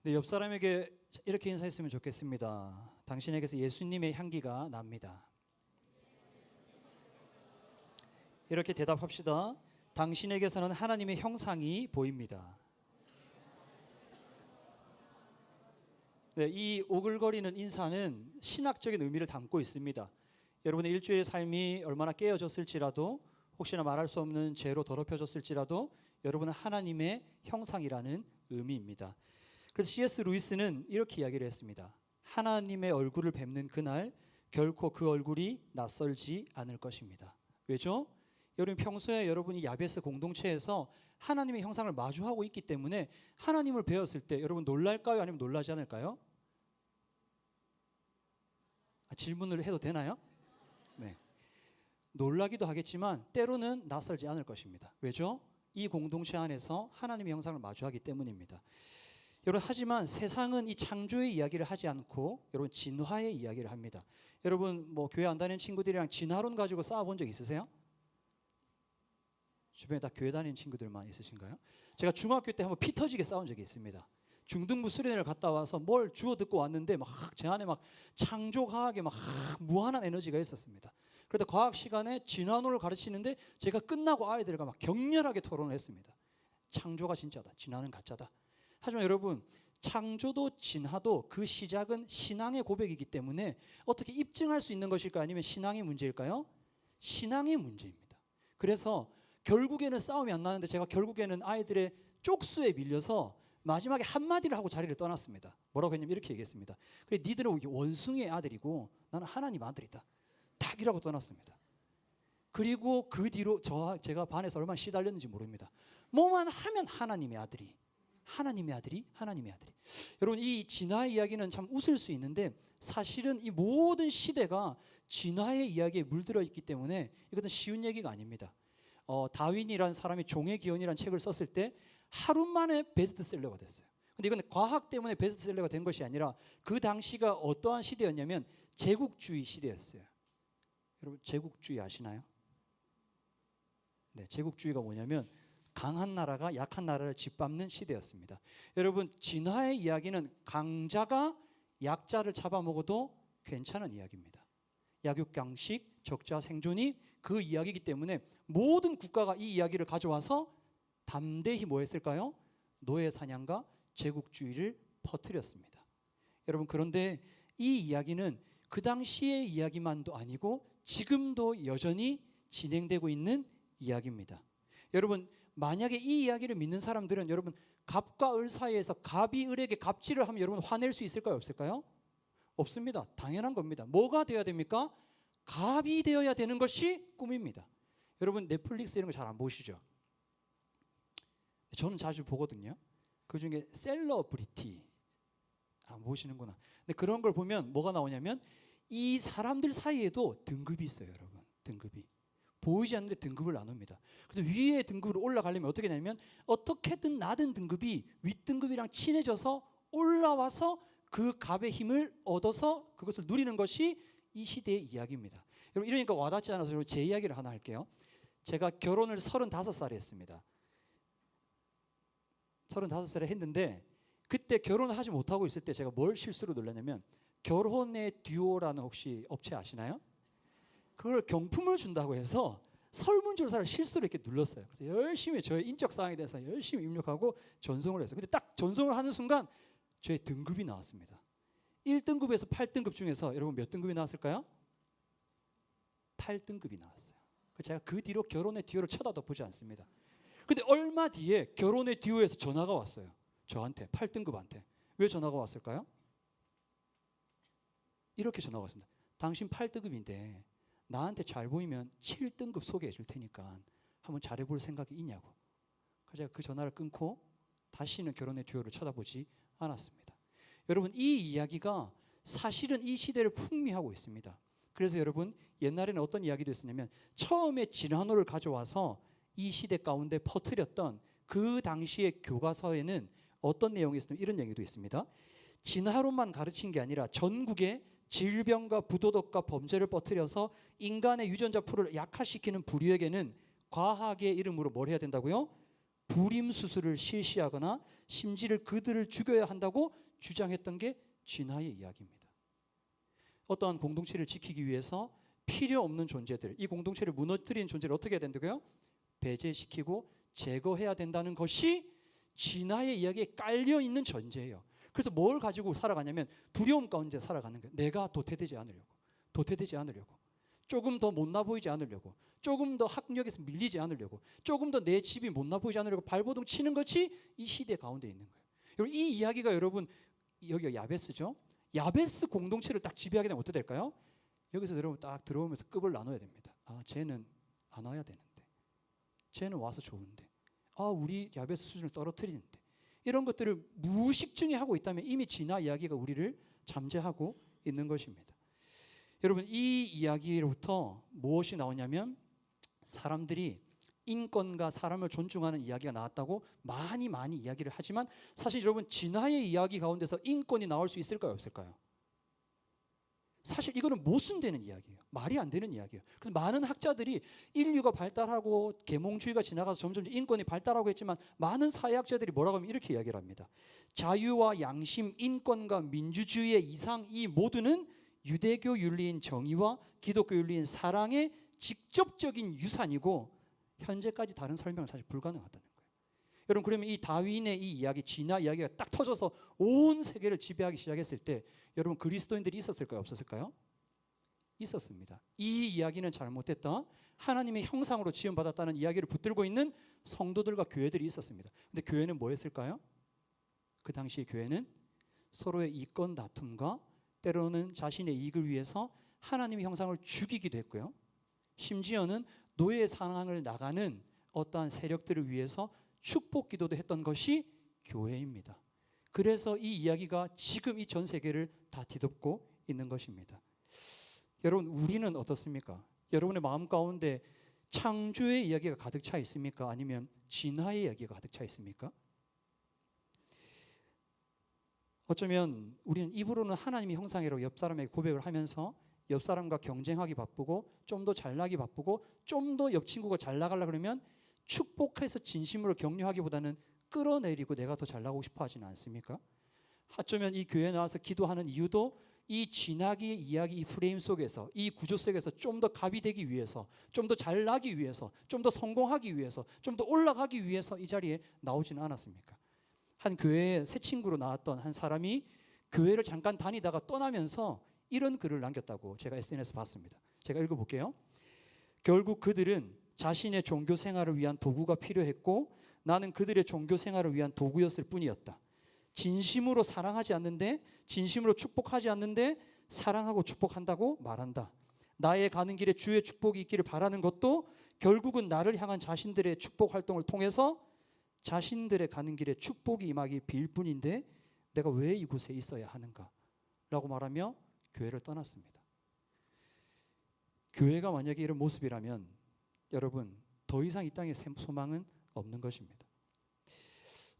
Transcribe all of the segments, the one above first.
네, 옆 사람에게 이렇게 인사했으면 좋겠습니다. 당신에게서 예수님의 향기가 납니다. 이렇게 대답합시다. 당신에게서는 하나님의 형상이 보입니다. 네, 이 오글거리는 인사는 신학적인 의미를 담고 있습니다. 여러분의 일주일 삶이 얼마나 깨어졌을지라도, 혹시나 말할 수 없는 죄로 더럽혀졌을지라도 여러분은 하나님의 형상이라는 의미입니다. 그래서 C.S. 루이스는 이렇게 이야기를 했습니다. 하나님의 얼굴을 뵙는 그날 결코 그 얼굴이 낯설지 않을 것입니다. 왜죠? 여러분 평소에 여러분이 야베스 공동체에서 하나님의 형상을 마주하고 있기 때문에 하나님을 배웠을 때 여러분 놀랄까요? 아니면 놀라지 않을까요? 질문을 해도 되나요? 네. 놀라기도 하겠지만 때로는 낯설지 않을 것입니다. 왜죠? 이 공동체 안에서 하나님의 형상을 마주하기 때문입니다. 여러분 하지만 세상은 이 창조의 이야기를 하지 않고 여러분 진화의 이야기를 합니다. 여러분 뭐 교회 안 다니는 친구들이랑 진화론 가지고 싸워본 적 있으세요? 주변에 다 교회 다니는 친구들만 있으신가요? 제가 중학교 때 한번 피 터지게 싸운 적이 있습니다. 중등부 수련회를 갔다 와서 뭘 주워 듣고 왔는데 막 제 안에 막 창조과학에 막 무한한 에너지가 있었습니다. 그래도 과학 시간에 진화론을 가르치는데 제가 끝나고 아이들과 막 격렬하게 토론을 했습니다. 창조가 진짜다, 진화는 가짜다. 하지만 여러분 창조도 진화도 그 시작은 신앙의 고백이기 때문에 어떻게 입증할 수 있는 것일까 아니면 신앙의 문제일까요? 신앙의 문제입니다. 그래서 결국에는 싸움이 안 나는데 제가 결국에는 아이들의 쪽수에 밀려서 마지막에 한마디를 하고 자리를 떠났습니다. 뭐라고 했냐면 이렇게 얘기했습니다. 그래 니들은 원숭이의 아들이고 나는 하나님 아들이다. 딱 이라고 떠났습니다. 그리고 그 뒤로 제가 반에서 얼마나 시달렸는지 모릅니다. 뭐만 하면 하나님의 아들이, 하나님의 아들이, 하나님의 아들이. 여러분 이 진화의 이야기는 참 웃을 수 있는데 사실은 이 모든 시대가 진화의 이야기에 물들어 있기 때문에 이것은 쉬운 얘기가 아닙니다. 다윈이라는 사람이 종의 기원이라는 책을 썼을 때 하루 만에 베스트셀러가 됐어요. 근데 이건 과학 때문에 베스트셀러가 된 것이 아니라 그 당시가 어떠한 시대였냐면 제국주의 시대였어요. 여러분 제국주의 아시나요? 네, 제국주의가 뭐냐면 강한 나라가 약한 나라를 짓밟는 시대였습니다. 여러분 진화의 이야기는 강자가 약자를 잡아먹어도 괜찮은 이야기입니다. 약육강식, 적자 생존이 그 이야기이기 때문에 모든 국가가 이 이야기를 가져와서 담대히 뭐 했을까요? 노예 사냥과 제국주의를 퍼뜨렸습니다. 여러분 그런데 이 이야기는 그 당시의 이야기만도 아니고 지금도 여전히 진행되고 있는 이야기입니다. 여러분 만약에 이 이야기를 믿는 사람들은 여러분 갑과 을 사이에서 갑이 을에게 갑질을 하면 여러분 화낼 수 있을까요? 없을까요? 없습니다. 당연한 겁니다. 뭐가 되어야 됩니까? 갑이 되어야 되는 것이 꿈입니다. 여러분 넷플릭스 이런 거 잘 안 보시죠? 저는 자주 보거든요. 그중에 셀러브리티 안 보시는구나. 근데 그런 걸 보면 뭐가 나오냐면 이 사람들 사이에도 등급이 있어요. 여러분 등급이 보이지 않는데 등급을 나눕니다. 그래서 위에 등급으로 올라가려면 어떻게 되냐면 어떻게든 낮은 등급이 윗등급이랑 친해져서 올라와서 그 갑의 힘을 얻어서 그것을 누리는 것이 이 시대의 이야기입니다. 여러분 이러니까 와닿지 않아서 제 이야기를 하나 할게요. 제가 결혼을 35살에 했습니다. 35살에 했는데 그때 결혼을 하지 못하고 있을 때 제가 뭘 실수로 눌렀냐면 결혼의 듀오라는 혹시 업체 아시나요? 그걸 경품을 준다고 해서 설문조사를 실수로 이렇게 눌렀어요. 그래서 열심히 저의 인적 사항에 대해서 열심히 입력하고 전송을 했어요. 근데 딱 전송을 하는 순간 저의 등급이 나왔습니다. 1등급에서 8등급 중에서 여러분 몇 등급이 나왔을까요? 8등급이 나왔어요. 제가 그 뒤로 결혼의 듀오를 쳐다도 보지 않습니다. 근데 얼마 뒤에 결혼의 듀오에서 전화가 왔어요. 저한테 8등급한테. 왜 전화가 왔을까요? 이렇게 전화가 왔습니다. 당신 8등급인데 나한테 잘 보이면 7등급 소개해 줄 테니까 한번 잘해볼 생각이 있냐고. 그래서 제가 그 전화를 끊고 다시는 결혼의 듀오를 쳐다보지 않았습니다. 여러분 이 이야기가 사실은 이 시대를 풍미하고 있습니다. 그래서 여러분 옛날에는 어떤 이야기도 있었냐면 처음에 진화론을 가져와서 이 시대 가운데 퍼뜨렸던 그 당시의 교과서에는 어떤 내용이 있었냐면 이런 얘기도 있습니다. 진화론만 가르친 게 아니라 전국에 질병과 부도덕과 범죄를 퍼뜨려서 인간의 유전자 풀을 약화시키는 부류에게는 과학의 이름으로 뭘 해야 된다고요? 불임 수술을 실시하거나 심지를 그들을 죽여야 한다고 주장했던 게 진화의 이야기입니다. 어떠한 공동체를 지키기 위해서 필요 없는 존재들, 이 공동체를 무너뜨리는 존재를 어떻게 해야 된다고요? 배제시키고 제거해야 된다는 것이 진화의 이야기에 깔려있는 전제예요. 그래서 뭘 가지고 살아가냐면 두려움 가운데 살아가는 거예요. 내가 도태되지 않으려고, 조금 더 못나 보이지 않으려고, 조금 더 학력에서 밀리지 않으려고, 조금 더 내 집이 못나 보이지 않으려고 발버둥 치는 것이 이 시대 가운데 있는 거예요. 여러분, 이 이야기가 여러분 여기가 야베스죠. 야베스 공동체를 딱 지배하게 되면 어떻게 될까요? 여기서 여러분 딱 들어오면서 급을 나눠야 됩니다. 아, 쟤는 안 와야 되는데, 쟤는 와서 좋은데, 아, 우리 야베스 수준을 떨어뜨리는데, 이런 것들을 무의식중에 하고 있다면 이미 진화 이야기가 우리를 잠재하고 있는 것입니다. 여러분, 이 이야기로부터 무엇이 나오냐면 사람들이 인권과 사람을 존중하는 이야기가 나왔다고 많이 이야기를 하지만 사실 여러분 진화의 이야기 가운데서 인권이 나올 수 있을까요, 없을까요? 사실 이거는 모순되는 이야기예요. 말이 안 되는 이야기예요. 그래서 많은 학자들이 인류가 발달하고 계몽주의가 지나가서 점점 인권이 발달하고 했지만 많은 사회학자들이 뭐라고 하면 이렇게 이야기를 합니다. 자유와 양심, 인권과 민주주의의 이상, 이 모두는 유대교 윤리인 정의와 기독교 윤리인 사랑의 직접적인 유산이고 현재까지 다른 설명은 사실 불가능하다는 거예요. 여러분, 그러면 이 다윈의 이 이야기, 진화 이야기가 딱 터져서 온 세계를 지배하기 시작했을 때 여러분 그리스도인들이 있었을까요, 없었을까요? 있었습니다. 이 이야기는 잘못됐다, 하나님의 형상으로 지음받았다는 이야기를 붙들고 있는 성도들과 교회들이 있었습니다. 근데 교회는 뭐 했을까요? 그 당시 교회는 서로의 이권 다툼과 때로는 자신의 이익을 위해서 하나님의 형상을 죽이기도 했고요. 심지어는 노예 상황을 나가는 어떠한 세력들을 위해서 축복 기도도 했던 것이 교회입니다. 그래서 이 이야기가 지금 이 전 세계를 다 뒤덮고 있는 것입니다. 여러분, 우리는 어떻습니까? 여러분의 마음 가운데 창조의 이야기가 가득 차 있습니까? 아니면 진화의 이야기가 가득 차 있습니까? 어쩌면 우리는 입으로는 하나님의 형상이라고 옆 사람에게 고백을 하면서 옆 사람과 경쟁하기 바쁘고 좀 더 잘나기 바쁘고 좀 더 옆 친구가 잘 나가려고 그러면 축복해서 진심으로 격려하기보다는 끌어내리고 내가 더 잘나가고 싶어 하지는 않습니까? 어쩌면 이 교회에 나와서 기도하는 이유도 이 진화기의 이야기, 이 프레임 속에서, 이 구조 속에서 좀 더 갑이 되기 위해서, 좀 더 잘나기 위해서, 좀 더 성공하기 위해서, 좀 더 올라가기 위해서 이 자리에 나오지는 않았습니까? 한 교회에 새 친구로 나왔던 한 사람이 교회를 잠깐 다니다가 떠나면서 이런 글을 남겼다고 제가 SNS에 봤습니다. 제가 읽어볼게요. 결국 그들은 자신의 종교 생활을 위한 도구가 필요했고 나는 그들의 종교 생활을 위한 도구였을 뿐이었다. 진심으로 사랑하지 않는데, 진심으로 축복하지 않는데 사랑하고 축복한다고 말한다. 나의 가는 길에 주의 축복이 있기를 바라는 것도 결국은 나를 향한 자신들의 축복 활동을 통해서 자신들의 가는 길에 축복이 임하기 빌 뿐인데 내가 왜 이곳에 있어야 하는가? 라고 말하며 교회를 떠났습니다. 교회가 만약에 이런 모습이라면 여러분 더 이상 이 땅에 소망은 없는 것입니다.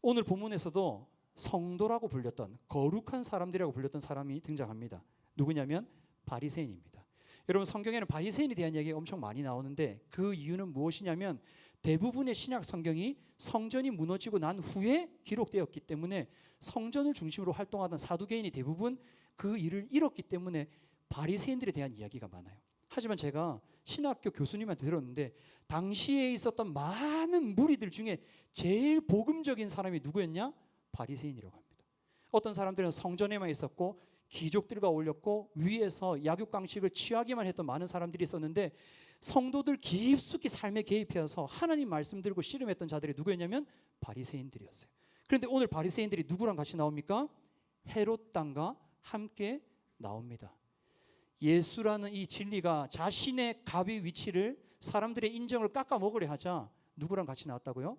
오늘 본문에서도 성도라고 불렸던, 거룩한 사람들이라고 불렸던 사람이 등장합니다. 누구냐면 바리새인입니다. 여러분, 성경에는 바리새인에 대한 이야기가 엄청 많이 나오는데 그 이유는 무엇이냐면 대부분의 신약 성경이 성전이 무너지고 난 후에 기록되었기 때문에 성전을 중심으로 활동하던 사두개인이 대부분 그 일을 잃었기 때문에 바리새인들에 대한 이야기가 많아요. 하지만 제가 신학교 교수님한테 들었는데 당시에 있었던 많은 무리들 중에 제일 복음적인 사람이 누구였냐? 바리새인이라고 합니다. 어떤 사람들은 성전에만 있었고 귀족들과 어울렸고 위에서 약육강식을 취하기만 했던 많은 사람들이 있었는데 성도들 깊숙이 삶에 개입해서 하나님 말씀 들고 씨름했던 자들이 누구였냐면 바리새인들이었어요. 그런데 오늘 바리새인들이 누구랑 같이 나옵니까? 헤롯 당과 함께 나옵니다. 예수라는 이 진리가 자신의 갑의 위치를 사람들의 인정을 깎아 먹으려 하자 누구랑 같이 나왔다고요?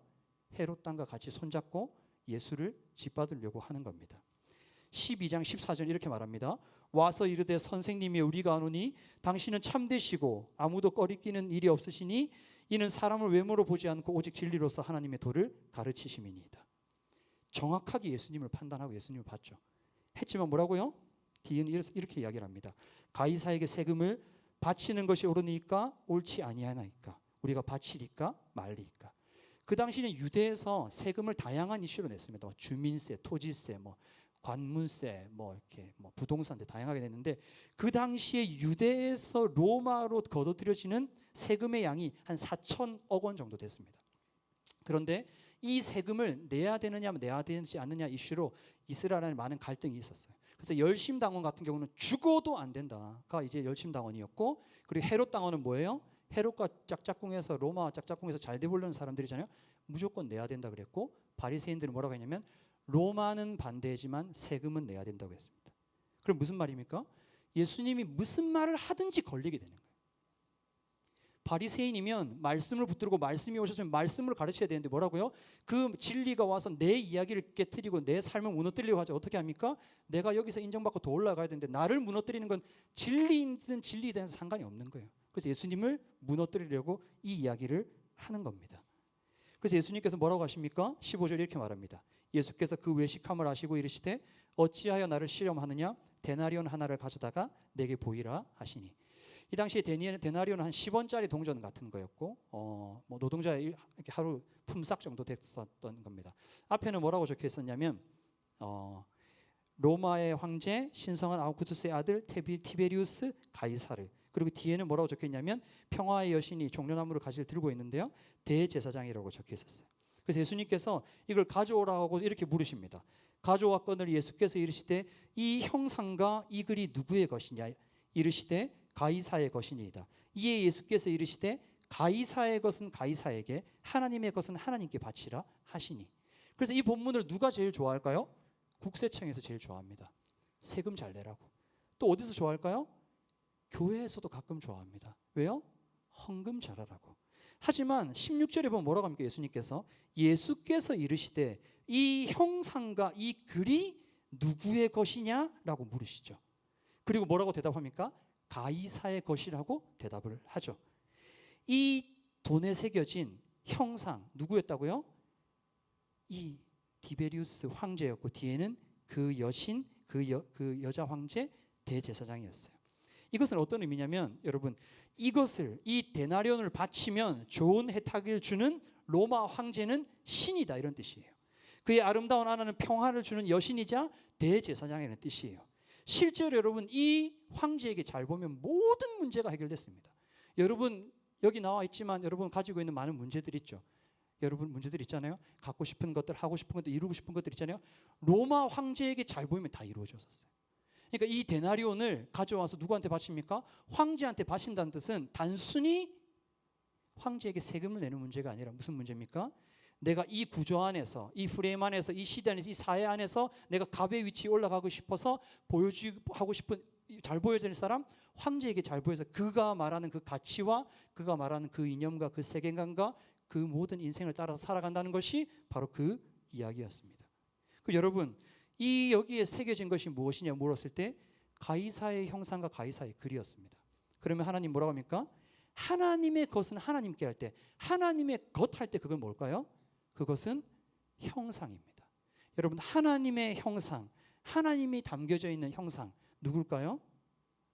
헤롯 당과 같이 손잡고 예수를 짓받으려고 하는 겁니다. 12장 14절 이렇게 말합니다. 와서 이르되 선생님이 우리가 아노니 당신은 참되시고 아무도 꺼리끼는 일이 없으시니 이는 사람을 외모로 보지 않고 오직 진리로서 하나님의 도를 가르치심이니이다. 정확하게 예수님을 판단하고 예수님을 봤죠. 했지만 뭐라고요? 뒤에는 이렇게 이야기를 합니다. 가이사에게 세금을 바치는 것이 옳으니까 옳지 아니하나이까? 우리가 바치리까 말리까? 그 당시에는 유대에서 세금을 다양한 이슈로 냈습니다. 주민세, 토지세, 관문세, 이렇게 부동산세 다양하게 냈는데 그 당시에 유대에서 로마로 거둬들여지는 세금의 양이 한 4천억 원 정도 됐습니다. 그런데 이 세금을 내야 되느냐 내야 되지 않느냐 이슈로 이스라엘 안에 많은 갈등이 있었어요. 그래서 열심당원 같은 경우는 죽어도 안 된다가 이제 열심당원이었고, 그리고 헤롯 당원은 뭐예요? 헤롯과 짝짝꿍에서 로마 짝짝꿍에서 잘 되보려는 사람들이잖아요. 무조건 내야 된다 그랬고, 바리새인들은 뭐라고 했냐면 로마는 반대지만 세금은 내야 된다고 했습니다. 그럼 무슨 말입니까? 예수님이 무슨 말을 하든지 걸리게 되는 거예요. 바리새인이면 말씀을 붙들고 말씀이 오셨으면 말씀을 가르쳐야 되는데 뭐라고요? 그 진리가 와서 내 이야기를 깨트리고 내 삶을 무너뜨리려고 하죠. 어떻게 합니까? 내가 여기서 인정받고 더 올라가야 되는데 나를 무너뜨리는 건 진리든 진리든 상관이 없는 거예요. 그래서 예수님을 무너뜨리려고 이 이야기를 하는 겁니다. 그래서 예수님께서 뭐라고 하십니까? 15절 이렇게 말합니다. 예수께서 그 외식함을 하시고 이르시되 어찌하여 나를 시험하느냐? 데나리온 하나를 가져다가 내게 보이라 하시니. 이 당시에 데나리온은 한 10원짜리 동전 같은 거였고, 노동자의 이렇게 하루 품삯 정도 됐었던 겁니다. 앞에는 뭐라고 적혀 있었냐면 로마의 황제 신성한 아우구스투스의 아들 티베리우스 가이사르. 그리고 뒤에는 뭐라고 적혀 있냐면 평화의 여신이 종려나무를 가지를 들고 있는데요, 대제사장이라고 적혀 있었어요. 그래서 예수님께서 이걸 가져오라고 이렇게 물으십니다. 가져왔거늘 예수께서 이르시되 이 형상과 이 글이 누구의 것이냐? 이르시되 가이사의 것이니이다. 이에 예수께서 이르시되 가이사의 것은 가이사에게, 하나님의 것은 하나님께 바치라 하시니. 그래서 이 본문을 누가 제일 좋아할까요? 국세청에서 제일 좋아합니다. 세금 잘 내라고. 또 어디서 좋아할까요? 교회에서도 가끔 좋아합니다. 왜요? 헌금 잘하라고. 하지만 16절에 보면 뭐라고 합니까? 예수께서 이르시되 이 형상과 이 글이 누구의 것이냐라고 물으시죠. 그리고 뭐라고 대답합니까? 가이사의 것이라고 대답을 하죠. 이 돈에 새겨진 형상 누구였다고요? 이 디베리우스 황제였고 뒤에는 그 여신, 그 여자 황제 대제사장이었어요. 이것은 어떤 의미냐면 여러분, 이것을 이 데나리온을 바치면 좋은 혜택을 주는 로마 황제는 신이다, 이런 뜻이에요. 그의 아름다운 아내는 평화를 주는 여신이자 대제사장이라는 뜻이에요. 실제로 여러분 이 황제에게 잘 보면 모든 문제가 해결됐습니다. 여러분 여기 나와 있지만 여러분 가지고 있는 많은 문제들 있죠. 여러분 문제들 있잖아요. 갖고 싶은 것들, 하고 싶은 것들, 이루고 싶은 것들 있잖아요. 로마 황제에게 잘 보이면 다 이루어졌었어요. 그러니까 이 데나리온을 가져와서 누구한테 바칩니까? 황제한테 바친다는 뜻은 단순히 황제에게 세금을 내는 문제가 아니라 무슨 문제입니까? 내가 이 구조 안에서, 이 프레임 안에서, 이 시대 안에서, 이 사회 안에서 내가 갑의 위치에 올라가고 싶어서 하고 싶은, 잘 보여야 될 사람, 황제에게 잘 보여서 그가 말하는 그 가치와 그가 말하는 그 이념과 그 세계관과 그 모든 인생을 따라서 살아간다는 것이 바로 그 이야기였습니다. 그 여러분, 이 여기에 새겨진 것이 무엇이냐 물었을 때 가이사의 형상과 가이사의 글이었습니다. 그러면 하나님 뭐라고 합니까? 하나님의 것은 하나님께 할 때, 하나님의 것 할 때 그건 뭘까요? 그것은 형상입니다. 여러분, 하나님의 형상, 하나님이 담겨져 있는 형상 누굴까요?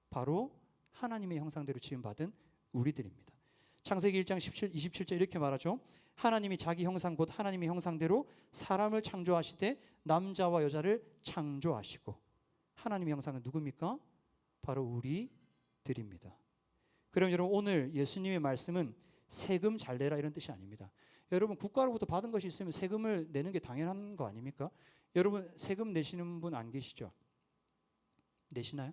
바로 하나님의 형상대로 지음받은 우리들입니다. 창세기 1장 27절 이렇게 말하죠. 하나님이 자기 형상 곧 하나님의 형상대로 사람을 창조하시되 남자와 여자를 창조하시고. 하나님의 형상은 누굽니까? 바로 우리들입니다. 그럼 여러분, 오늘 예수님의 말씀은 세금 잘 내라 이런 뜻이 아닙니다. 여러분, 국가로부터 받은 것이 있으면 세금을 내는 게 당연한 거 아닙니까? 여러분, 세금 내시는 분 안 계시죠? 내시나요?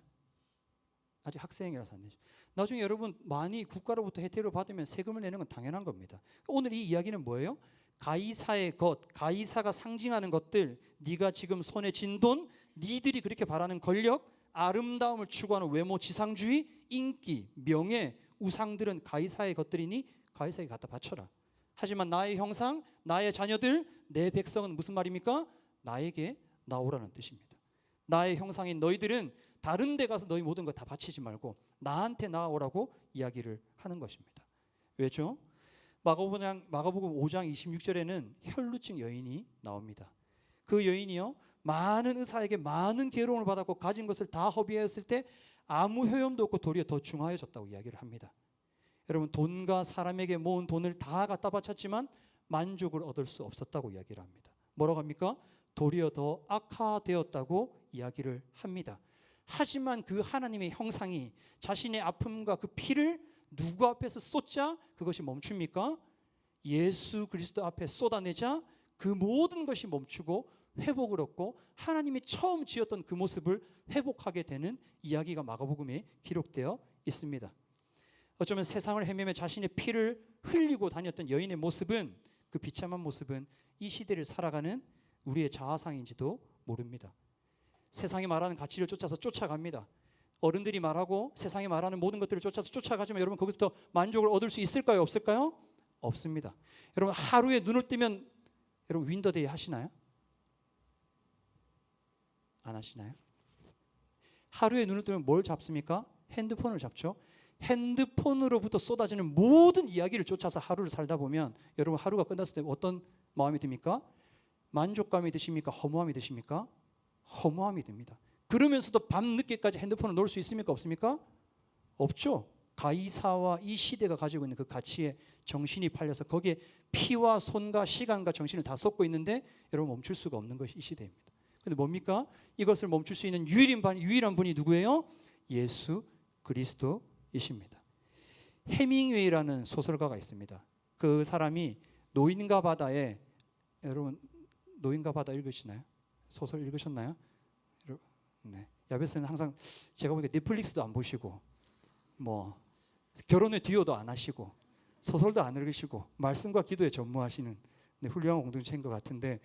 아직 학생이라서 안 내죠. 나중에 여러분 많이 국가로부터 혜택을 받으면 세금을 내는 건 당연한 겁니다. 오늘 이 이야기는 뭐예요? 가이사의 것, 가이사가 상징하는 것들, 네가 지금 손에 쥔 돈, 니들이 그렇게 바라는 권력, 아름다움을 추구하는 외모, 지상주의, 인기, 명예, 우상들은 가이사의 것들이니 가이사에게 갖다 바쳐라. 하지만 나의 형상, 나의 자녀들, 내 백성은 무슨 말입니까? 나에게 나오라는 뜻입니다. 나의 형상인 너희들은 다른 데 가서 너희 모든 거 다 바치지 말고 나한테 나오라고 이야기를 하는 것입니다. 왜죠? 마가복음 5장 26절에는 혈루증 여인이 나옵니다. 그 여인이요, 많은 의사에게 많은 괴로움을 받았고 가진 것을 다 허비하였을 때 아무 효용도 없고 도리어 더 중하여졌다고 이야기를 합니다. 여러분, 돈과 사람에게 모은 돈을 다 갖다 바쳤지만 만족을 얻을 수 없었다고 이야기를 합니다. 뭐라고 합니까? 도리어 더 악화되었다고 이야기를 합니다. 하지만 그 하나님의 형상이 자신의 아픔과 그 피를 누구 앞에서 쏟자 그것이 멈춥니까? 예수 그리스도 앞에 쏟아내자 그 모든 것이 멈추고 회복을 얻고 하나님이 처음 지었던 그 모습을 회복하게 되는 이야기가 마가복음에 기록되어 있습니다. 어쩌면 세상을 헤매며 자신의 피를 흘리고 다녔던 여인의 모습은, 그 비참한 모습은 이 시대를 살아가는 우리의 자아상인지도 모릅니다. 세상이 말하는 가치를 쫓아서 쫓아갑니다. 어른들이 말하고 세상이 말하는 모든 것들을 쫓아서 쫓아가지만 여러분 거기부터 만족을 얻을 수 있을까요? 없을까요? 없습니다. 여러분 하루에 눈을 뜨면 여러분 윈더데이 하시나요? 안 하시나요? 하루에 눈을 뜨면 뭘 잡습니까? 핸드폰을 잡죠. 핸드폰으로부터 쏟아지는 모든 이야기를 쫓아서 하루를 살다 보면 여러분 하루가 끝났을 때 어떤 마음이 듭니까? 만족감이 드십니까? 허무함이 드십니까? 허무함이 듭니다. 그러면서도 밤늦게까지 핸드폰을 놓을 수 있습니까? 없습니까? 없죠. 가이사와 이 시대가 가지고 있는 그 가치에 정신이 팔려서 거기에 피와 손과 시간과 정신을 다 쏟고 있는데 여러분 멈출 수가 없는 것이 이 시대입니다. 근데 뭡니까? 이것을 멈출 수 있는 유일한 분이 누구예요? 예수 그리스도이십니다. 해밍웨이라는 소설가가 있습니다. 그 사람이 노인과 바다에, 여러분 노인과 바다 읽으시나요? 소설 읽으셨나요? 네. 야베스는 항상 제가 보니까 넷플릭스도 안 보시고 뭐 결혼의 듀오도 안 하시고 소설도 안 읽으시고 말씀과 기도에 전무하시는 훌륭한 공동체인 것 같은데,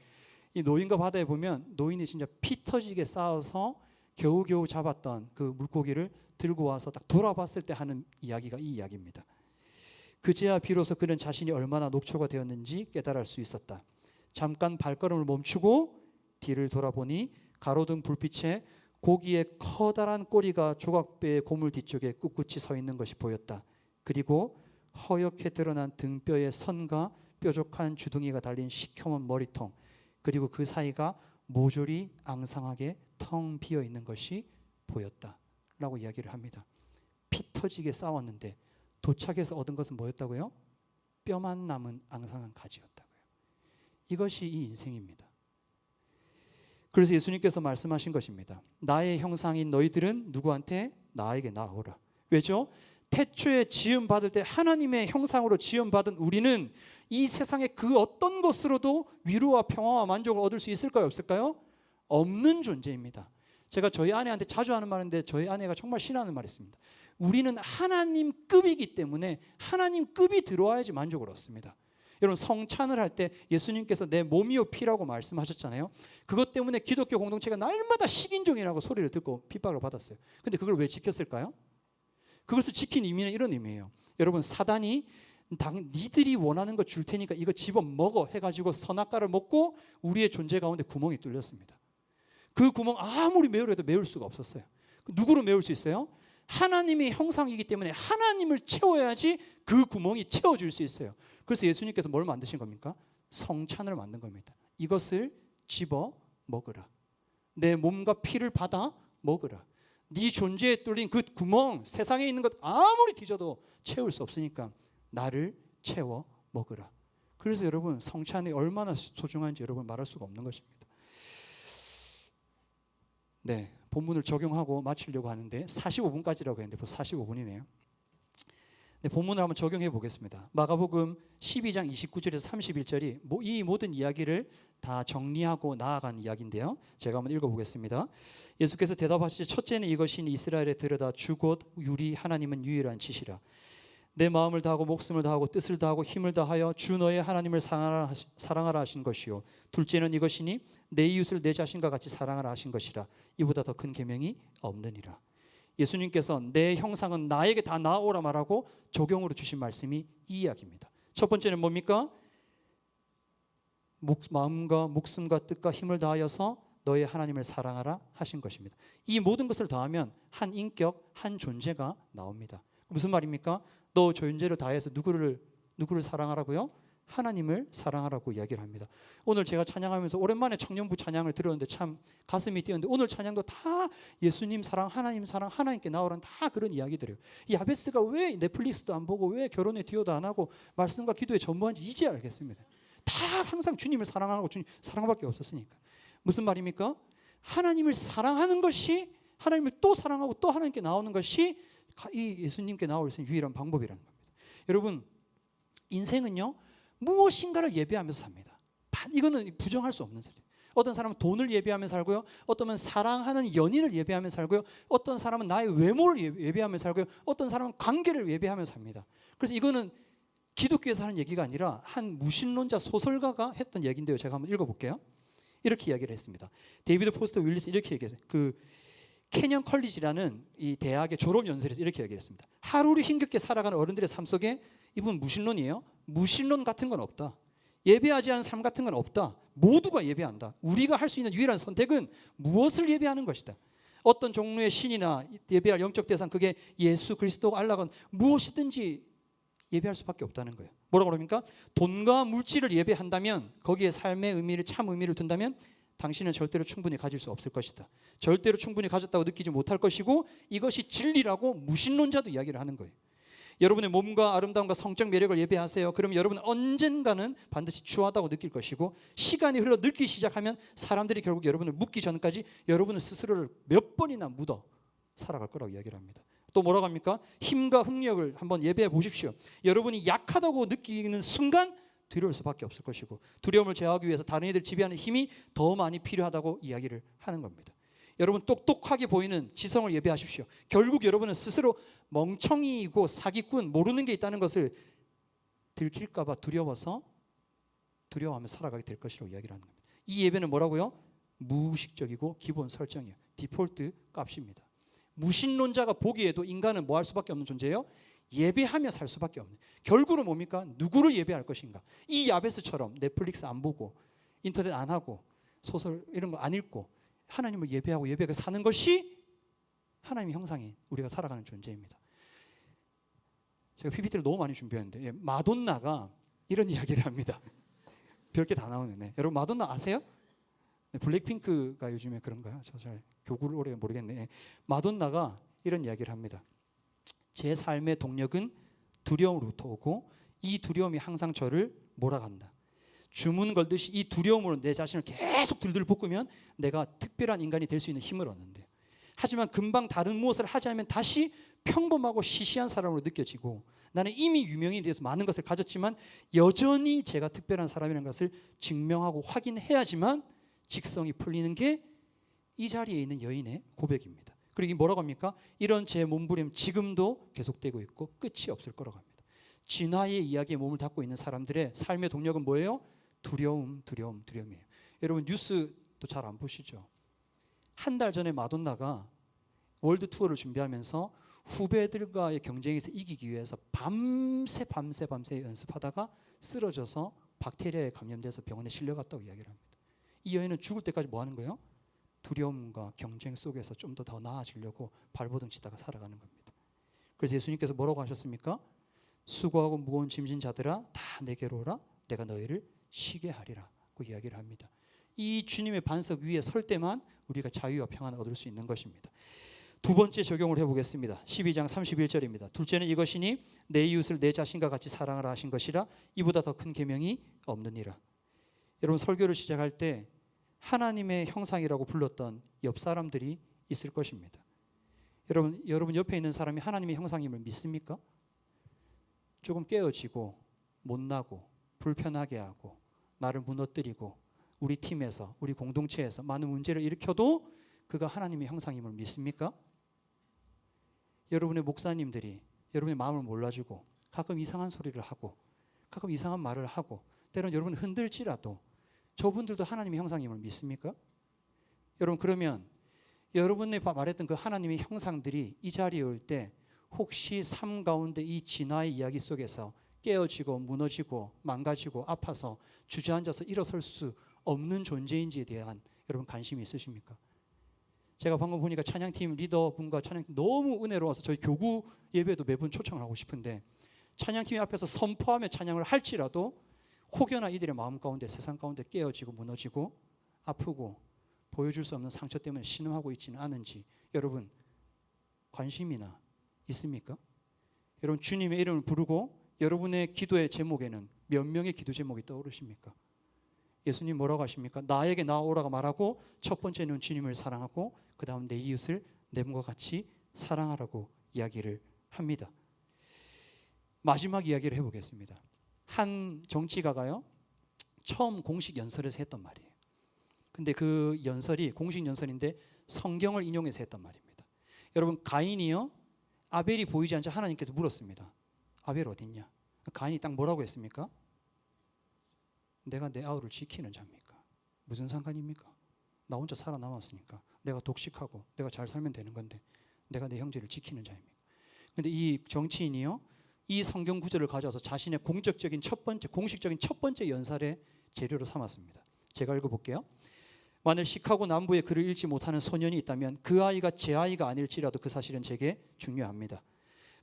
이 노인과 바다에 보면 노인이 진짜 피 터지게 싸워서 겨우겨우 잡았던 그 물고기를 들고 와서 딱 돌아봤을 때 하는 이야기가 이 이야기입니다. 그제야 비로소 그는 자신이 얼마나 녹초가 되었는지 깨달을 수 있었다. 잠깐 발걸음을 멈추고 뒤를 돌아보니 가로등 불빛에 고기의 커다란 꼬리가 조각배의 고물 뒤쪽에 꿋꿋이 서 있는 것이 보였다. 그리고 허옇게 드러난 등뼈의 선과 뾰족한 주둥이가 달린 시커먼 머리통, 그리고 그 사이가 모조리 앙상하게 텅 비어 있는 것이 보였다라고 이야기를 합니다. 피 터지게 싸웠는데 도착해서 얻은 것은 뭐였다고요? 뼈만 남은 앙상한 가지였다고요. 이것이 이 인생입니다. 그래서 예수님께서 말씀하신 것입니다. 나의 형상인 너희들은 누구한테? 나에게 나오라. 왜죠? 태초에 지음 받을 때 하나님의 형상으로 지음 받은 우리는 이 세상의 그 어떤 것으로도 위로와 평화와 만족을 얻을 수 있을까요? 없을까요? 없는 존재입니다. 제가 저희 아내한테 자주 하는 말인데 저희 아내가 정말 싫어하는 말이 있습니다. 우리는 하나님급이기 때문에 하나님급이 들어와야지 만족을 얻습니다. 여러분 성찬을 할 때 예수님께서 내 몸이요 피라고 말씀하셨잖아요. 그것 때문에 기독교 공동체가 날마다 식인종이라고 소리를 듣고 핍박을 받았어요. 근데 그걸 왜 지켰을까요? 그것을 지킨 의미는 이런 의미예요. 여러분 사단이 니들이 원하는 거 줄 테니까 이거 집어먹어 해가지고 선악과를 먹고 우리의 존재 가운데 구멍이 뚫렸습니다. 그 구멍 아무리 메우려 해도 메울 수가 없었어요. 누구로 메울 수 있어요? 하나님의 형상이기 때문에 하나님을 채워야지 그 구멍이 채워질 수 있어요. 그래서 예수님께서 뭘 만드신 겁니까? 성찬을 만든 겁니다. 이것을 집어 먹으라. 내 몸과 피를 받아 먹으라. 네 존재에 뚫린 그 구멍, 세상에 있는 것 아무리 뒤져도 채울 수 없으니까 나를 채워 먹으라. 그래서 여러분 성찬이 얼마나 소중한지 여러분 말할 수가 없는 것입니다. 네, 본문을 적용하고 마치려고 하는데 45분까지라고 했는데 벌써 45분이네요. 네, 본문을 한번 적용해 보겠습니다. 마가복음 12장 29절에서 31절이 이 모든 이야기를 다 정리하고 나아간 이야기인데요. 제가 한번 읽어보겠습니다. 예수께서 대답하시되 첫째는 이것이니 이스라엘에 들여다 주곧 유리 하나님은 유일한 지시라. 내 마음을 다하고 목숨을 다하고 뜻을 다하고 힘을 다하여 주 너의 하나님을 사랑하라 하신 것이요. 둘째는 이것이니 내 이웃을 내 자신과 같이 사랑하라 하신 것이라. 이보다 더 큰 계명이 없느니라. 예수님께서 내 형상은 나에게 다 나오라 말하고 적용으로 주신 말씀이 이 이야기입니다. 첫 번째는 뭡니까? 마음과 목숨과 뜻과 힘을 다하여서 너의 하나님을 사랑하라 하신 것입니다. 이 모든 것을 더하면 한 인격, 한 존재가 나옵니다. 무슨 말입니까? 너 존재를 다해서 누구를 사랑하라고요? 하나님을 사랑하라고 이야기를 합니다. 오늘 제가 찬양하면서 오랜만에 청년부 찬양을 들었는데 참 가슴이 뛰었는데 오늘 찬양도 다 예수님 사랑, 하나님 사랑, 하나님께 나오라는 다 그런 이야기들이에요. 이 야베스가 왜 넷플릭스도 안 보고 왜 결혼에 듀오도 안 하고 말씀과 기도에 전무한지 이제 알겠습니다. 다 항상 주님을 사랑하고 주님 사랑밖에 없었으니까. 무슨 말입니까? 하나님을 사랑하는 것이 하나님을 또 사랑하고 또 하나님께 나오는 것이 이 예수님께 나올 수 있는 유일한 방법이라는 겁니다. 여러분, 인생은요 무엇인가를 예배하면서 삽니다. 이거는 부정할 수 없는 사실이에요. 어떤 사람은 돈을 예배하며 살고요, 어떤 사랑하는 연인을 예배하며 살고요, 어떤 사람은 나의 외모를 예배하며 살고요, 어떤 사람은 관계를 예배하며 삽니다. 그래서 이거는 기독교에서 하는 얘기가 아니라 한 무신론자 소설가가 했던 얘기인데요. 제가 한번 읽어볼게요. 이렇게 이야기를 했습니다. 데이비드 포스터 윌리스 이렇게 얘기했어요. 그 캐년 컬리지라는 이 대학의 졸업 연설에서 이렇게 얘기를 했습니다. 하루를 힘겹게 살아가는 어른들의 삶 속에 이분 무신론이에요. 무신론 같은 건 없다. 예배하지 않은 삶 같은 건 없다. 모두가 예배한다. 우리가 할 수 있는 유일한 선택은 무엇을 예배하는 것이다. 어떤 종류의 신이나 예배할 영적 대상, 그게 예수 그리스도 알라건 무엇이든지 예배할 수밖에 없다는 거예요. 뭐라고 그럽니까? 돈과 물질을 예배한다면, 거기에 삶의 의미를, 참 의미를 둔다면 당신은 절대로 충분히 가질 수 없을 것이다. 절대로 충분히 가졌다고 느끼지 못할 것이고, 이것이 진리라고 무신론자도 이야기를 하는 거예요. 여러분의 몸과 아름다움과 성적 매력을 예배하세요. 그러면 여러분은 언젠가는 반드시 추하다고 느낄 것이고, 시간이 흘러 늙기 시작하면 사람들이 결국 여러분을 묻기 전까지 여러분은 스스로를 몇 번이나 묻어 살아갈 거라고 이야기를 합니다. 또 뭐라고 합니까? 힘과 흥력을 한번 예배해 보십시오. 여러분이 약하다고 느끼는 순간 두려울 수밖에 없을 것이고, 두려움을 제어하기 위해서 다른 이들 지배하는 힘이 더 많이 필요하다고 이야기를 하는 겁니다. 여러분, 똑똑하게 보이는 지성을 예배하십시오. 결국 여러분은 스스로 멍청이이고 사기꾼, 모르는 게 있다는 것을 들킬까 봐 두려워하며 살아가게 될 것이라고 이야기를 하는 겁니다. 이 예배는 뭐라고요? 무의식적이고 기본 설정이에요. 디폴트 값입니다. 무신론자가 보기에도 인간은 뭐 할 수밖에 없는 존재예요? 예배하며 살 수밖에 없는. 결국은 뭡니까? 누구를 예배할 것인가? 이 야베스처럼 넷플릭스 안 보고 인터넷 안 하고 소설 이런 거 안 읽고 하나님을 예배하고 예배하게 사는 것이 하나님의 형상인 우리가 살아가는 존재입니다. 제가 PPT를 너무 많이 준비했는데, 마돈나가 이런 이야기를 합니다. 별게 다 나오네. 여러분 마돈나 아세요? 블랙핑크가 요즘에 그런가요? 저 잘 교구를 오래 모르겠네. 마돈나가 이런 이야기를 합니다. 제 삶의 동력은 두려움으로부터 오고, 이 두려움이 항상 저를 몰아간다. 주문 걸듯이 이 두려움으로 내 자신을 계속 들들 볶으면 내가 특별한 인간이 될 수 있는 힘을 얻는데, 하지만 금방 다른 무엇을 하지 않으면 다시 평범하고 시시한 사람으로 느껴지고, 나는 이미 유명인에 대해서 많은 것을 가졌지만 여전히 제가 특별한 사람이라는 것을 증명하고 확인해야지만 직성이 풀리는 게 이 자리에 있는 여인의 고백입니다. 그리고 이게 뭐라고 합니까? 이런 제 몸부림 지금도 계속되고 있고 끝이 없을 거라고 합니다. 진화의 이야기에 몸을 닫고 있는 사람들의 삶의 동력은 뭐예요? 두려움이에요. 여러분 뉴스도 잘 안 보시죠? 한 달 전에 마돈나가 월드 투어를 준비하면서 후배들과의 경쟁에서 이기기 위해서 밤새 연습하다가 쓰러져서 박테리아에 감염돼서 병원에 실려갔다고 이야기를 합니다. 이 여인은 죽을 때까지 뭐 하는 거예요? 두려움과 경쟁 속에서 좀 더 나아지려고 발버둥 치다가 살아가는 겁니다. 그래서 예수님께서 뭐라고 하셨습니까? 수고하고 무거운 짐진 자들아 다 내게로 오라, 내가 너희를 쉬게 하리라 고 이야기를 합니다. 이 주님의 반석 위에 설 때만 우리가 자유와 평안을 얻을 수 있는 것입니다. 두 번째 적용을 해보겠습니다. 12장 31절입니다. 둘째는 이것이니 내 이웃을 내 자신과 같이 사랑하라 하신 것이라, 이보다 더 큰 계명이 없느니라. 여러분 설교를 시작할 때 하나님의 형상이라고 불렀던 옆 사람들이 있을 것입니다. 여러분 옆에 있는 사람이 하나님의 형상임을 믿습니까? 조금 깨어지고 못나고 불편하게 하고 나를 무너뜨리고 우리 팀에서 우리 공동체에서 많은 문제를 일으켜도 그가 하나님의 형상임을 믿습니까? 여러분의 목사님들이 여러분의 마음을 몰라주고 가끔 이상한 소리를 하고 가끔 이상한 말을 하고 때로는 여러분을 흔들지라도 저분들도 하나님의 형상임을 믿습니까? 여러분 그러면 여러분이 말했던 그 하나님의 형상들이 이 자리에 올 때 혹시 삶 가운데 이 진화의 이야기 속에서 깨어지고 무너지고 망가지고 아파서 주저앉아서 일어설 수 없는 존재인지에 대한 여러분 관심이 있으십니까? 제가 방금 보니까 찬양팀 리더분과 찬양팀 너무 은혜로워서 저희 교구 예배도 매번 초청하고 싶은데, 찬양팀이 앞에서 선포하며 찬양을 할지라도 혹여나 이들의 마음 가운데 세상 가운데 깨어지고 무너지고 아프고 보여줄 수 없는 상처 때문에 신음하고 있지는 않은지 여러분 관심이나 있습니까? 여러분 주님의 이름을 부르고 여러분의 기도의 제목에는 몇 명의 기도 제목이 떠오르십니까? 예수님 뭐라고 하십니까? 나에게 나오라고 말하고 첫 번째는 주님을 사랑하고 그 다음 내 이웃을 내 몸과 같이 사랑하라고 이야기를 합니다. 마지막 이야기를 해보겠습니다. 한 정치가가요, 처음 공식 연설에서 했던 말이에요. 근데 그 연설이 공식 연설인데 성경을 인용해서 했던 말입니다. 여러분, 가인이요, 아벨이 보이지 않자 하나님께서 물었습니다. 아벨 어딨냐? 가인이 딱 뭐라고 했습니까? 내가 내 아우를 지키는 자입니까? 무슨 상관입니까? 나 혼자 살아남았으니까 내가 독식하고 내가 잘 살면 되는 건데 내가 내 형제를 지키는 자입니까? 근데 이 정치인이요, 이 성경 구절을 가져와서 자신의 공식적인 첫 번째 연설의 재료로 삼았습니다. 제가 읽어볼게요. 만일 시카고 남부에 글을 읽지 못하는 소년이 있다면 그 아이가 제 아이가 아닐지라도 그 사실은 제게 중요합니다.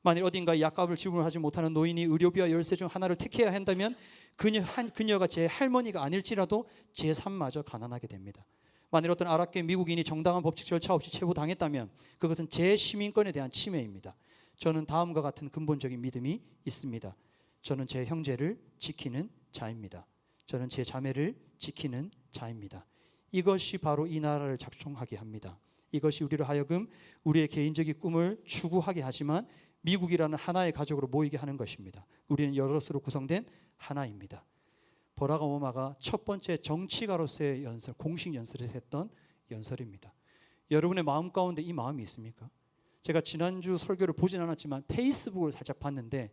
만일 어딘가에 약값을 지불하지 못하는 노인이 의료비와 열세 중 하나를 택해야 한다면 그녀가 제 할머니가 아닐지라도 제 삶마저 가난하게 됩니다. 만일 어떤 아랍계 미국인이 정당한 법칙 절차 없이 체포당했다면 그것은 제 시민권에 대한 침해입니다. 저는 다음과 같은 근본적인 믿음이 있습니다. 저는 제 형제를 지키는 자입니다. 저는 제 자매를 지키는 자입니다. 이것이 바로 이 나라를 작동하게 합니다. 이것이 우리를 하여금 우리의 개인적인 꿈을 추구하게 하지만 미국이라는 하나의 가족으로 모이게 하는 것입니다. 우리는 여럿으로 구성된 하나입니다. 버락 오바마가 첫 번째 정치가로서의 연설, 공식 연설을 했던 연설입니다. 여러분의 마음 가운데 이 마음이 있습니까? 제가 지난주 설교를 보진 않았지만 페이스북을 살짝 봤는데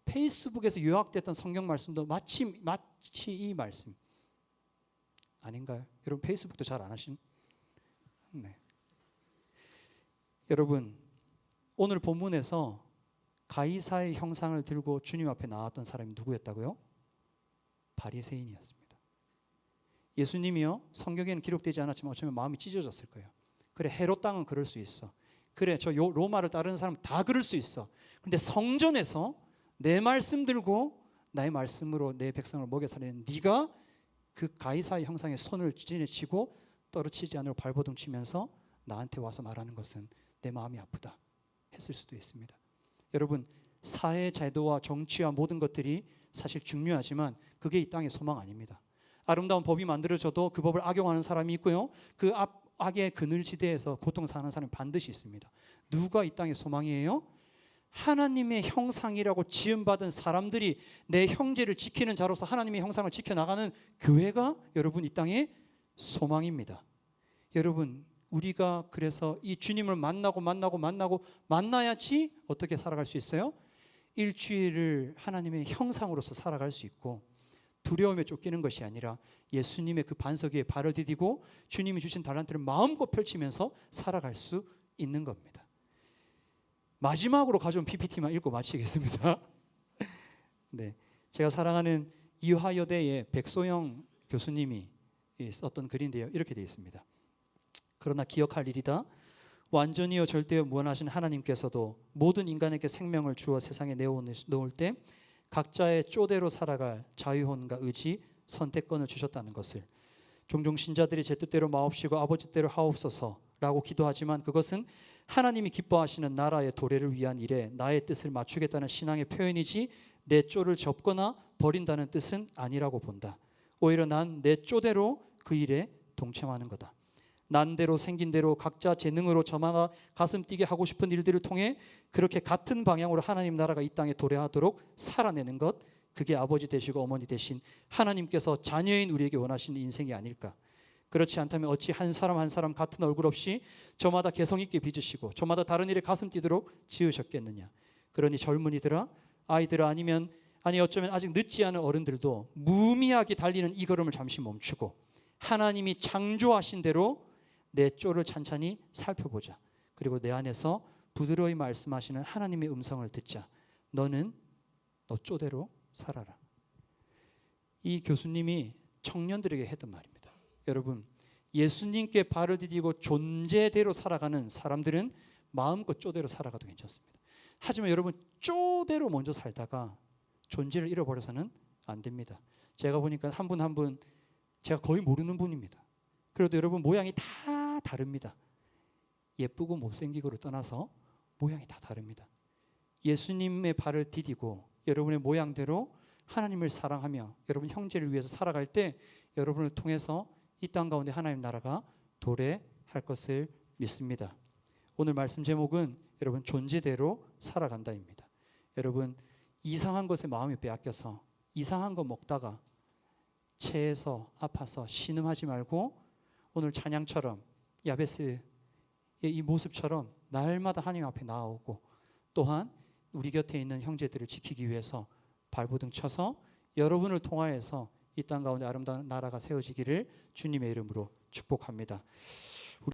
페이스북에서 요약됐던 성경 말씀도 마치 이 말씀 아닌가요? 여러분 페이스북도 잘 안 하신? 네. 여러분, 오늘 본문에서 가이사의 형상을 들고 주님 앞에 나왔던 사람이 누구였다고요? 바리새인이었습니다. 예수님이요, 성경에는 기록되지 않았지만 어쩌면 마음이 찢어졌을 거예요. 그래, 헤롯 땅은 그럴 수 있어. 그래, 저 로마를 따르는 사람 다 그럴 수 있어. 그런데 성전에서 내 말씀 들고 나의 말씀으로 내 백성을 먹여 살리는 네가 그 가이사의 형상에 손을 지내치고 떨어지지 않으려 발버둥 치면서 나한테 와서 말하는 것은 내 마음이 아프다 했을 수도 있습니다. 여러분, 사회 제도와 정치와 모든 것들이 사실 중요하지만 그게 이 땅의 소망 아닙니다. 아름다운 법이 만들어져도 그 법을 악용하는 사람이 있고요, 그 악의 그늘지대에서 고통 사는 사람이 반드시 있습니다. 누가 이 땅의 소망이에요? 하나님의 형상이라고 지음받은 사람들이 내 형제를 지키는 자로서 하나님의 형상을 지켜나가는 교회가 여러분 이 땅의 소망입니다. 여러분, 우리가 그래서 이 주님을 만나야지 어떻게 살아갈 수 있어요? 일주일을 하나님의 형상으로서 살아갈 수 있고 두려움에 쫓기는 것이 아니라 예수님의 그 반석 위에 발을 디디고 주님이 주신 달란트를 마음껏 펼치면서 살아갈 수 있는 겁니다. 마지막으로 가져온 PPT만 읽고 마치겠습니다. 네, 제가 사랑하는 이화여대의 백소영 교수님이 썼던 글인데요, 이렇게 되어 있습니다. 그러나 기억할 일이다. 완전히요 절대요 무한하신 하나님께서도 모든 인간에게 생명을 주어 세상에 내어놓을 때 각자의 쪼대로 살아갈 자유혼과 의지, 선택권을 주셨다는 것을, 종종 신자들이 제 뜻대로 마옵시고 아버지 뜻대로 하옵소서라고 기도하지만 그것은 하나님이 기뻐하시는 나라의 도래를 위한 일에 나의 뜻을 맞추겠다는 신앙의 표현이지 내 쪼를 접거나 버린다는 뜻은 아니라고 본다. 오히려 난 내 쪼대로 그 일에 동참하는 거다. 난 대로 생긴 대로 각자 재능으로 저마다 가슴 뛰게 하고 싶은 일들을 통해 그렇게 같은 방향으로 하나님 나라가 이 땅에 도래하도록 살아내는 것, 그게 아버지 되시고 어머니 되신 하나님께서 자녀인 우리에게 원하시는 인생이 아닐까. 그렇지 않다면 어찌 한 사람 한 사람 같은 얼굴 없이 저마다 개성 있게 빚으시고 저마다 다른 일에 가슴 뛰도록 지으셨겠느냐. 그러니 젊은이들아, 아이들아, 아니 어쩌면 아직 늦지 않은 어른들도 무미하게 달리는 이 걸음을 잠시 멈추고 하나님이 창조하신 대로 내 쪼를 찬찬히 살펴보자. 그리고 내 안에서 부드러이 말씀하시는 하나님의 음성을 듣자. 너는 너 쪼대로 살아라. 이 교수님이 청년들에게 했던 말입니다. 여러분, 예수님께 발을 디디고 존재대로 살아가는 사람들은 마음껏 쪼대로 살아가도 괜찮습니다. 하지만 여러분, 쪼대로 먼저 살다가 존재를 잃어버려서는 안 됩니다. 제가 보니까 한 분 한 분 제가 거의 모르는 분입니다. 그래도 여러분 모양이 다 다릅니다. 예쁘고 못생기고를 떠나서 모양이 다 다릅니다. 예수님의 발을 디디고 여러분의 모양대로 하나님을 사랑하며 여러분 형제를 위해서 살아갈 때 여러분을 통해서 이 땅 가운데 하나님 나라가 도래할 것을 믿습니다. 오늘 말씀 제목은 여러분 존재대로 살아간다입니다. 여러분 이상한 것에 마음이 빼앗겨서 이상한 거 먹다가 체해서 아파서 신음하지 말고 오늘 찬양처럼 야베스의 이 모습처럼 날마다 하나님 앞에 나아오고 또한 우리 곁에 있는 형제들을 지키기 위해서 발버둥 쳐서 여러분을 통하여서 이 땅 가운데 아름다운 나라가 세워지기를 주님의 이름으로 축복합니다.